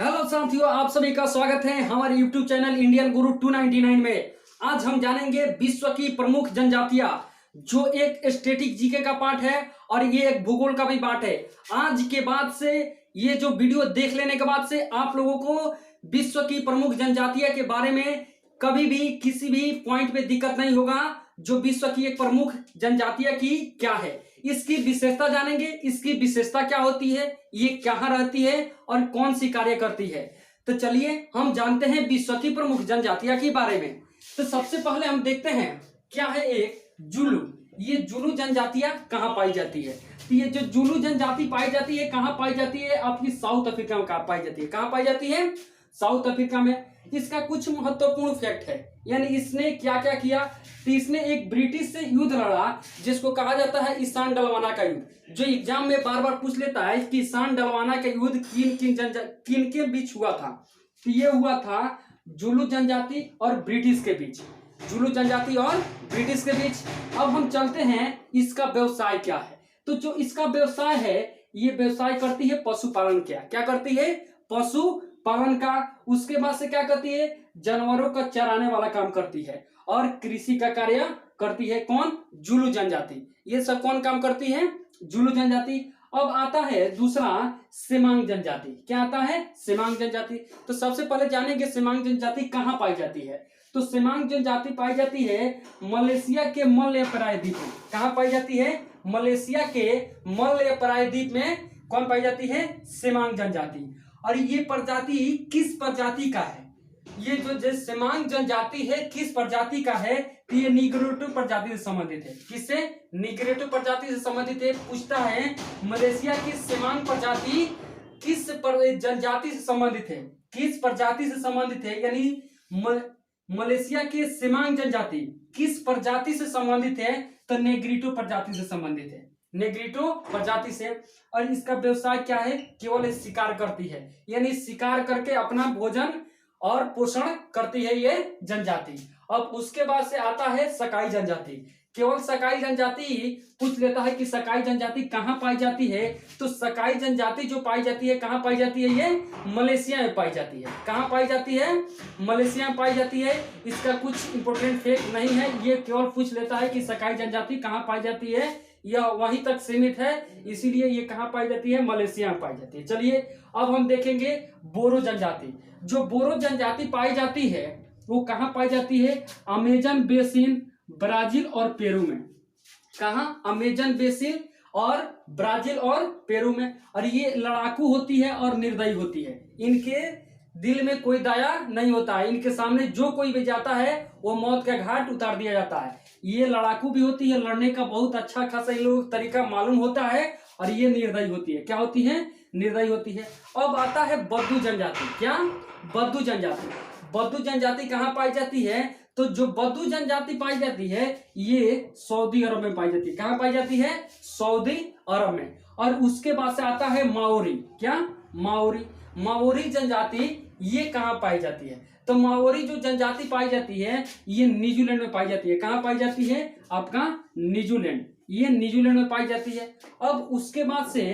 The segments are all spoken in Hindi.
हेलो साथियों, आप सभी का स्वागत है हमारे YouTube चैनल इंडियन गुरु 299 में। आज हम जानेंगे विश्व की प्रमुख जनजातियां, जो एक स्टैटिक जीके का पार्ट है और ये एक भूगोल का भी पार्ट है। आज के बाद से ये जो वीडियो देख लेने के बाद से आप लोगों को विश्व की प्रमुख जनजातियां के बारे में कभी भी किसी भी पॉइंट पे दिक्कत नहीं होगा। जो विश्व की एक प्रमुख जनजातियां की क्या है, इसकी विशेषता जानेंगे। इसकी विशेषता क्या होती है, ये कहाँ रहती है और कौन सी कार्य करती है। तो चलिए हम जानते हैं विश्व की प्रमुख जनजातियां के बारे में। तो सबसे पहले हम देखते हैं क्या है एक जुलू। ये जुलू जनजातियां कहाँ पाई जाती है। तो ये जो जुलू जनजाति पाई जाती है कहाँ पाई जाती है, आपकी साउथ अफ्रीका में पाई जाती है। कहाँ पाई जाती है, साउथ अफ्रीका में। इसका कुछ महत्वपूर्ण फैक्ट है, यानी इसने क्या क्या किया। तो इसने एक ब्रिटिश से युद्ध लड़ा जिसको कहा जाता है ईशान डलवाना का युद्ध। जो एग्जाम में बार बार पूछ लेता है कि ईशान डलवाना का युद्ध किन के बीच हुआ था। तो ये हुआ था जुलू जनजाति और ब्रिटिश के बीच। जुलू जनजाति और ब्रिटिश के बीच। अब हम चलते हैं इसका व्यवसाय क्या है। तो जो इसका व्यवसाय है, ये व्यवसाय करती है पशुपालन। क्या करती है, पशुपालन का। उसके बाद से क्या करती है, जानवरों का चराने वाला काम करती है और कृषि का कार्य करती है। कौन, जुलू जनजाति। ये सब कौन काम करती है, जुलू जनजाति। अब आता है दूसरा सेमांग जनजाति। क्या आता है, सेमांग जनजाति। तो सबसे पहले जानेंगे सेमांग जनजाति कहाँ पाई जाती है। तो सेमांग जनजाति पाई जाती है मलेशिया के मलय प्रायद्वीप में। कहाँ पाई जाती है, मलेशिया के मलय प्रायद्वीप में कौन पाई जाती है, सेमांग जनजाति। और ये प्रजाति किस प्रजाति का है, ये जो सेमांग जनजाति है किस प्रजाति का है। तो ये निग्रोटो प्रजाति से संबंधित है। किससे, निग्रोटो प्रजाति से संबंधित है। पूछता है मलेशिया की सेमांग प्रजाति किस जनजाति से संबंधित है, किस प्रजाति से संबंधित है। यानी मलेशिया के सेमांग जनजाति किस प्रजाति से संबंधित है, तो नेग्रिटो प्रजाति से संबंधित है, नेग्रिटो प्रजाति से। और इसका व्यवसाय क्या है, केवल शिकार करती है, यानी शिकार करके अपना भोजन और पोषण करती है ये जनजाति। अब उसके बाद से आता है सकाई जनजाति। केवल सकाई जनजाति पूछ लेता है कि सकाई जनजाति कहाँ पाई जाती है। तो सकाई जनजाति जो पाई जाती है कहाँ पाई जाती है, ये मलेशिया में पाई जाती है। कहाँ पाई जाती है, मलेशिया में पाई जाती है। इसका कुछ इंपोर्टेंट फैक्ट नहीं है, ये केवल पूछ लेता है कि सकाई जनजाति कहाँ पाई जाती है, यह वहीं तक सीमित है, इसीलिए ये कहाँ पाई जाती है, मलेशिया में पाई जाती है। चलिए अब हम देखेंगे बोरो जनजाति। जो बोरो जनजाति पाई जाती है वो कहाँ पाई जाती है, अमेजन बेसिन, ब्राजील और पेरू में। कहाँ, अमेजन बेसिन और ब्राजील और पेरू में। और ये लड़ाकू होती है और निर्दयी होती है। इनके दिल में कोई दया नहीं होता है, इनके सामने जो कोई भी जाता है वो मौत का घाट उतार दिया जाता है। ये लड़ाकू भी होती है, लड़ने का बहुत अच्छा खासा इन लोगों को तरीका मालूम होता है। और ये निर्दयी होती है। क्या होती है, निर्दयी होती है। अब आता है बद्दू जनजाति। क्या, बद्दू जनजाति। बद्दू जनजाति कहाँ पाई जाती है, तो जो बद्दू जनजाति पाई जाती है ये सऊदी अरब में पाई जाती है। कहाँ पाई जाती है, सऊदी अरब में। और उसके बाद से आता है माओरी। क्या, माओरी। माओरी जनजाति ये कहाँ पाई जाती है, तो माओरी जो जनजाति पाई जाती है ये न्यूजीलैंड में पाई जाती है। कहाँ पाई जाती है, आपका न्यूजीलैंड, ये न्यूजीलैंड में पाई जाती है। अब उसके बाद से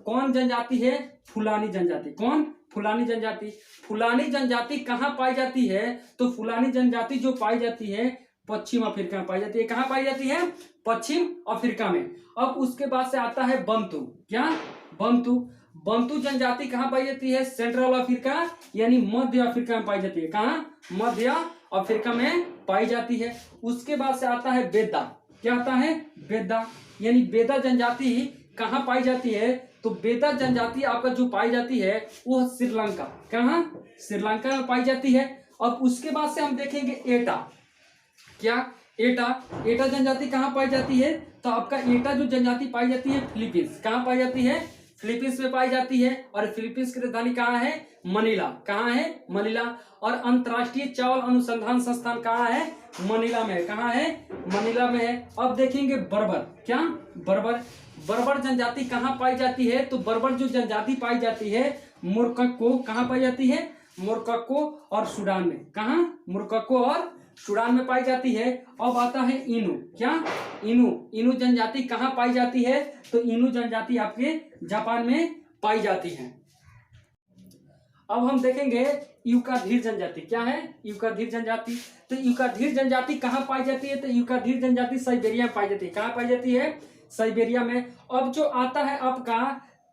कौन जनजाति है, फुलानी जनजाति। कौन, फुलानी जनजाति। फुलानी जनजाति कहाँ पाई जाती है, तो फुलानी जनजाति जो पाई जाती है पश्चिम अफ्रीका में पाई जाती है। कहाँ पाई जाती है, पश्चिम अफ्रीका में। अब उसके बाद से आता है बंतू। क्या, बंतू। बंतू जनजाति कहाँ पाई जाती है, सेंट्रल अफ्रीका यानी मध्य अफ्रीका में पाई जाती है। कहाँ, मध्य अफ्रीका में पाई जाती है। उसके बाद से आता है बेदा। क्या आता है, बेदा। यानी बेदा जनजाति कहाँ पाई जाती है, तो बेदा जनजाति आपका जो पाई जाती है वो श्रीलंका। कहाँ, श्रीलंका में पाई जाती है। अब उसके बाद से हम देखेंगे एटा। क्या, एटा। एटा जनजाति कहाँ पाई जाती है, तो आपका एटा जो जनजाति पाई जाती है फिलीपींस। कहाँ पाई जाती है, फिलीपींस में पाई जाती है। और फिलीपींस की राजधानी कहाँ है, मनीला। कहाँ है, मनीला। और अंतर्राष्ट्रीय चावल अनुसंधान संस्थान कहाँ है, मनीला में। कहाँ है, मनीला में है। अब देखेंगे बर्बर। क्या, बर्बर। बर्बर जनजाति कहाँ पाई जाती है, तो बर्बर जो जनजाति पाई जाती है मोरक्को। कहाँ पाई जाती है, मोरक्को और सूडान में। कहाँ, मोरक्को और सूडान में पाई जाती है। अब आता है इनू। क्या, इनू। इनू जनजाति कहाँ पाई जाती है, तो इनू जनजाति आपके जापान में पाई जाती है। अब हम देखेंगे यूकाधीर जनजाति। क्या है यूकाधीर जनजाति? तो यूकाधीर जनजाति कहाँ पाई जाती है? तो यूकाधीर जनजाति साइबेरिया में पाई जाती है। कहाँ पाई जाती है? साइबेरिया में। अब जो आता है आपका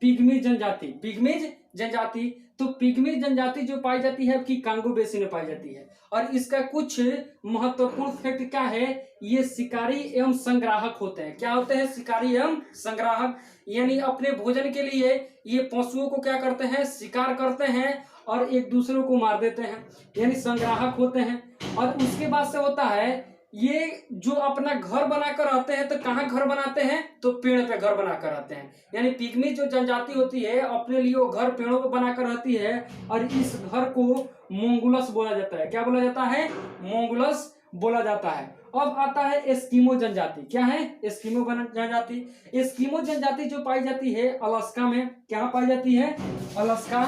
पिग्मी जनजाति, पिग्मीज जनजाति, तो पिग्मी जनजाति जो पाई जाती है आपकी कांगो बेसिन में पाई जाती है। और इसका कुछ महत्वपूर्ण फैक्ट क्या है, ये शिकारी एवं संग्राहक होते हैं। क्या होते हैं? शिकारी एवं संग्राहक, यानी अपने भोजन के लिए ये पशुओं को क्या करते हैं? शिकार करते हैं और एक दूसरे को मार देते हैं, यानी संग्राहक होते हैं। और उसके बाद से होता है ये जो अपना घर बनाकर रहते हैं, तो कहाँ घर बनाते हैं? तो पेड़ पे घर बनाकर रहते हैं। यानी पिग्मी जो जनजाति होती है अपने लिए वो घर पेड़ों पे बनाकर रहती है, और इस घर को मोंगुलस बोला जाता है। क्या बोला जाता है? मोंगुलस बोला जाता है। अब आता है एस्किमो जनजाति। क्या है? एस्किमो जनजाति। एस्किमो जनजाति जो पाई जाती है अलास्का में। क्या पाई जाती है? अलास्का,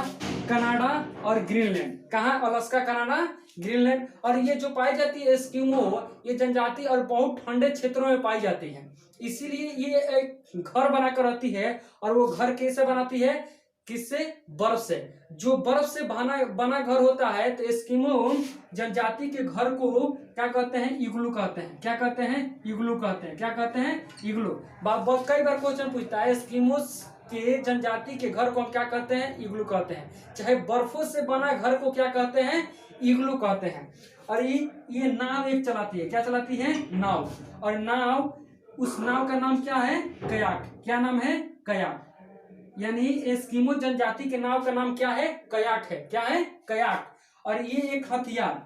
कनाडा और ग्रीनलैंड। कहाँ? Alaska, Canada, Greenland. और ये जो पाई जाती है एस्किमो, ये जनजाति और बहुत ठंडे क्षेत्रों में पाई जाती है, इसीलिए ये एक घर बनाकर रहती है। और वो घर कैसे बनाती है? किससे? बर्फ से। जो बर्फ से बना घर होता है, तो एस्किमो जनजाति के घर को क्या कहते हैं? इग्लू कहते हैं। क्या कहते हैं? इग्लू कहते हैं। क्या कहते हैं? इग्लू। कई बार क्वेश्चन पूछता है, एस्किमोस के जनजाति के घर को हम क्या कहते हैं? इग्लू कहते हैं। चाहे बर्फों से बना घर को क्या कहते हैं? इग्लू कहते हैं। और ये नाव एक चलाती है। क्या चलाती है? नाव। और नाव, उस नाव का नाम क्या है? कयाक। क्या नाम है? कयाक। यानी एस्किमो जनजाति के नाव का नाम क्या है? कयाक है। क्या है? कयाक। और ये एक हथियार,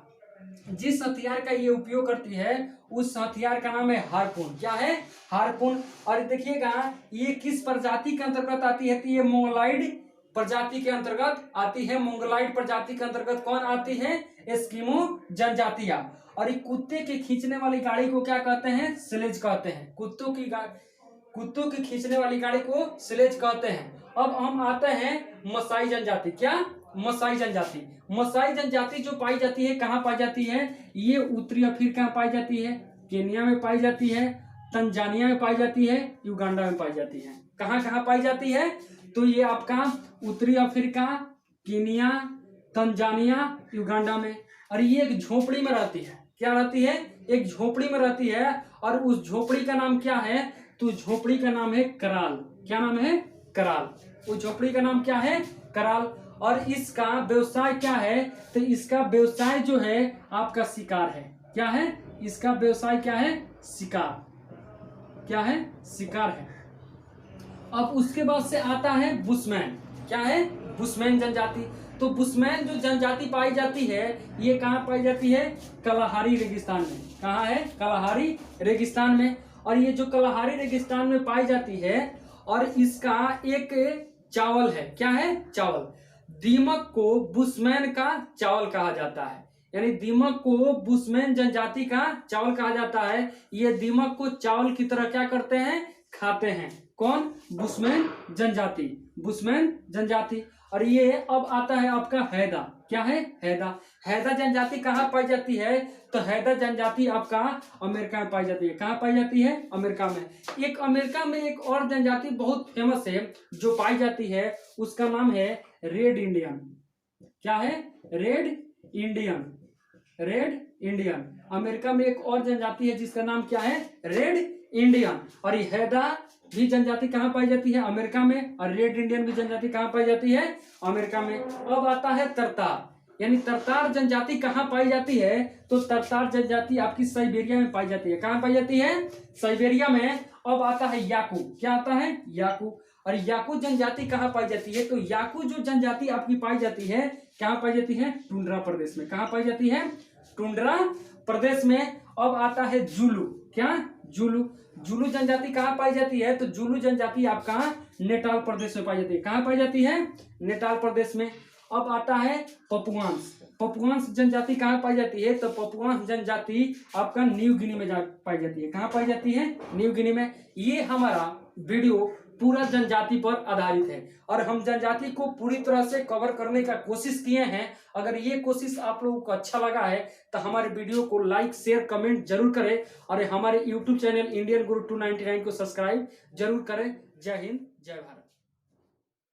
जिस हथियार का ये उपयोग करती है उस हथियार का नाम है हार्पून। क्या है? हार्पून। और देखिएगा ये किस प्रजाति के अंतर्गत आती है? तो ये मोंगोलाइड प्रजाति के अंतर्गत आती है। मोंगोलाइड प्रजाति के अंतर्गत कौन आती है? एस्किमो जनजातियां। और ये कुत्ते के खींचने वाली गाड़ी को क्या कहते हैं? स्लेज कहते हैं। कुत्तों की खींचने वाली गाड़ी को स्लेज कहते हैं। अब हम आते हैं मसाई जनजाति। क्या? मसाई जनजाति। मसाई जनजाति जो पाई जाती है कहाँ पाई जाती है? ये उत्तरी अफ्रीका में पाई जाती है, केनिया में पाई जाती है, तंजानिया में पाई जाती है, युगांडा में पाई जाती है। कहाँ कहाँ पाई जाती है? तो ये आपका उत्तरी अफ्रीका, केनिया, तंजानिया, युगांडा में। और ये एक झोपड़ी में रहती है। क्या रहती है? एक झोपड़ी में रहती है। और उस झोपड़ी का नाम क्या है? तो झोपड़ी का नाम है कराल। क्या नाम है? कराल। उस झोपड़ी का नाम क्या है? कराल। और इसका व्यवसाय क्या है? तो इसका व्यवसाय जो है आपका शिकार है। क्या है? इसका व्यवसाय क्या है? शिकार। क्या है? शिकार है। अब उसके बाद से आता है बुशमैन। क्या है? बुशमैन जनजाति। तो बुशमैन जो जनजाति पाई जाती है ये कहाँ पाई जाती है? कलाहारी रेगिस्तान में। कहाँ है? कलाहारी रेगिस्तान में। और ये जो कलाहारी रेगिस्तान में पाई जाती है, और इसका एक चावल है। क्या है? चावल। दीमक को बुशमैन का चावल कहा जाता है। यानी दीमक को बुशमैन जनजाति का चावल कहा जाता है। ये दीमक को चावल की तरह क्या करते हैं? खाते हैं। कौन? बुशमैन जनजाति। बुशमैन जनजाति। और ये अब आता है आपका हैदा। क्या है? हैदा। हैदा जनजाति कहाँ पाई जाती है? तो हैदा जनजाति आपका अमेरिका में पाई जाती है। कहाँ पाई जाती है? अमेरिका में। एक अमेरिका में एक और जनजाति बहुत फेमस है जो पाई जाती है, उसका नाम है रेड इंडियन। क्या है? Red Indian. Red Indian. America में एक और जनजाति है जिसका नाम क्या है? Red Indian. और ये हैदा भी जनजाति कहाँ पाई जाती है? अमेरिका में। और रेड इंडियन भी जनजाति कहाँ पाई जाती है? अमेरिका में। अब आता है तरतार। यानी तरतार जनजाति कहाँ पाई जाती है? तो तरतार जनजाति आपकी साइबेरिया में पाई जाती है। कहाँ पाई जाती है? साइबेरिया में। अब आता है याकू। क्या आता है? याकू। और याकू जनजाति कहाँ पाई जाती है? तो याकू जो जनजाति आपकी पाई जाती है कहाँ पाई जाती है? टुंड्रा प्रदेश में। कहाँ पाई जाती है? टुंड्रा प्रदेश में। अब आता है जुलू। क्या? जुलू। जुलू जनजाति कहाँ पाई जाती है? तो जुलू जनजाति आपका नेपाल प्रदेश में पाई जाती है। कहाँ पाई जाती है? नेपाल प्रदेश में। अब आता है पपुआंस। पपुआंस जनजाति कहाँ पाई जाती है? तो पपुआंस जनजाति आपका न्यू गिनी में पाई जाती है। कहाँ पाई जाती है? न्यू गिनी में। ये हमारा वीडियो पूरा जनजाति पर आधारित है और हम जनजाति को पूरी तरह से कवर करने का कोशिश किए हैं। अगर ये कोशिश आप लोगों को अच्छा लगा है तो हमारे वीडियो को लाइक, शेयर, कमेंट जरूर करें और हमारे यूट्यूब चैनल इंडियन गुरु 299 को सब्सक्राइब जरूर करें। जय हिंद, जय भारत।